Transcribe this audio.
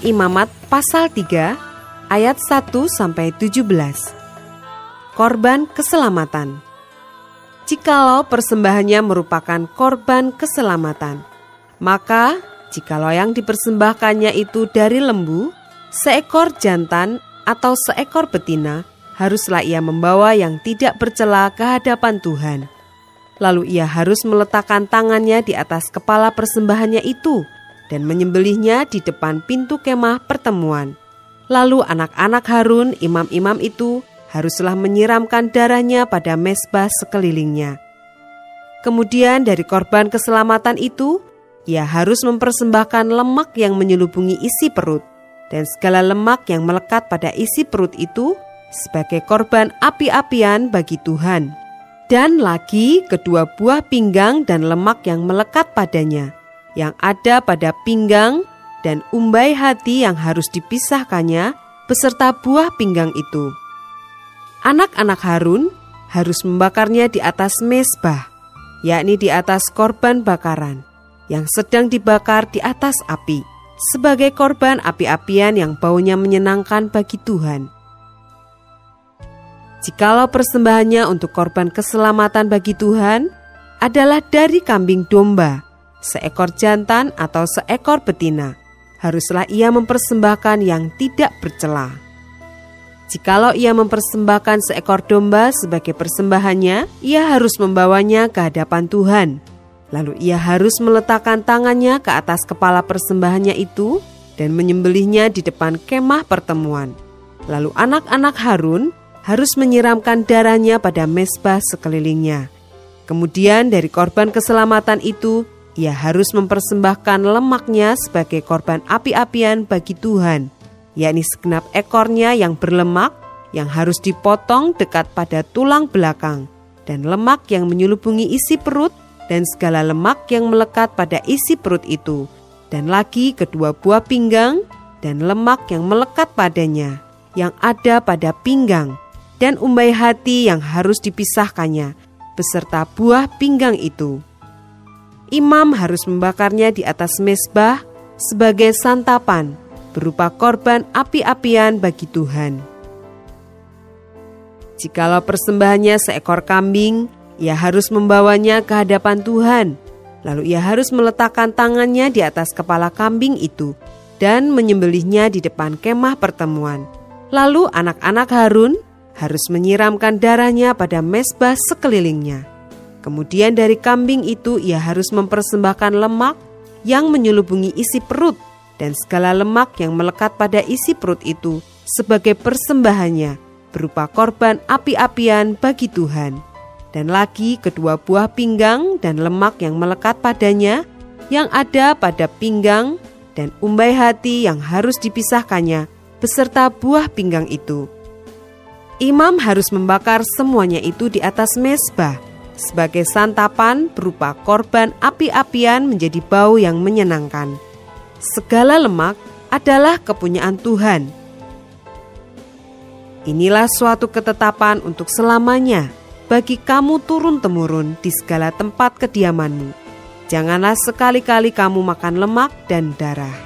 Imamat pasal 3 ayat 1-17. Korban keselamatan. Jikalau persembahannya merupakan korban keselamatan, maka jikalau yang dipersembahkannya itu dari lembu, seekor jantan atau seekor betina, haruslah ia membawa yang tidak bercela ke hadapan Tuhan. Lalu ia harus meletakkan tangannya di atas kepala persembahannya itu dan menyembelihnya di depan pintu kemah pertemuan. Lalu anak-anak Harun, imam-imam itu, haruslah menyiramkan darahnya pada mezbah sekelilingnya. Kemudian dari korban keselamatan itu, ia harus mempersembahkan lemak yang menyelubungi isi perut, dan segala lemak yang melekat pada isi perut itu sebagai korban api-apian bagi Tuhan. Dan lagi kedua buah pinggang dan lemak yang melekat padanya, yang ada pada pinggang dan umbai hati yang harus dipisahkannya beserta buah pinggang itu. Anak-anak Harun harus membakarnya di atas mezbah, yakni di atas korban bakaran, yang sedang dibakar di atas api, sebagai korban api-apian yang baunya menyenangkan bagi Tuhan. Jikalau persembahannya untuk korban keselamatan bagi Tuhan adalah dari kambing domba, seekor jantan atau seekor betina, haruslah ia mempersembahkan yang tidak bercela. Jikalau ia mempersembahkan seekor domba sebagai persembahannya, ia harus membawanya ke hadapan Tuhan. Lalu ia harus meletakkan tangannya ke atas kepala persembahannya itu dan menyembelihnya di depan kemah pertemuan. Lalu anak-anak Harun harus menyiramkan darahnya pada mezbah sekelilingnya. Kemudian dari korban keselamatan itu, ia harus mempersembahkan lemaknya sebagai korban api-apian bagi Tuhan, yakni segenap ekornya yang berlemak, yang harus dipotong dekat pada tulang belakang, dan lemak yang menyelubungi isi perut, dan segala lemak yang melekat pada isi perut itu, dan lagi kedua buah pinggang, dan lemak yang melekat padanya, yang ada pada pinggang, dan umbai hati yang harus dipisahkannya, beserta buah pinggang itu. Imam harus membakarnya di atas mezbah sebagai santapan berupa korban api-apian bagi Tuhan. Jikalau persembahannya seekor kambing, ia harus membawanya ke hadapan Tuhan. Lalu ia harus meletakkan tangannya di atas kepala kambing itu dan menyembelihnya di depan kemah pertemuan. Lalu anak-anak Harun harus menyiramkan darahnya pada mezbah sekelilingnya. Kemudian dari kambing itu ia harus mempersembahkan lemak yang menyelubungi isi perut dan segala lemak yang melekat pada isi perut itu sebagai persembahannya berupa korban api-apian bagi Tuhan. Dan lagi kedua buah pinggang dan lemak yang melekat padanya yang ada pada pinggang dan umbai hati yang harus dipisahkannya beserta buah pinggang itu. Imam harus membakar semuanya itu di atas mezbah sebagai santapan berupa korban api-apian menjadi bau yang menyenangkan. Segala lemak adalah kepunyaan Tuhan. Inilah suatu ketetapan untuk selamanya bagi kamu turun-temurun di segala tempat kediamanmu. Janganlah sekali-kali kamu makan lemak dan darah.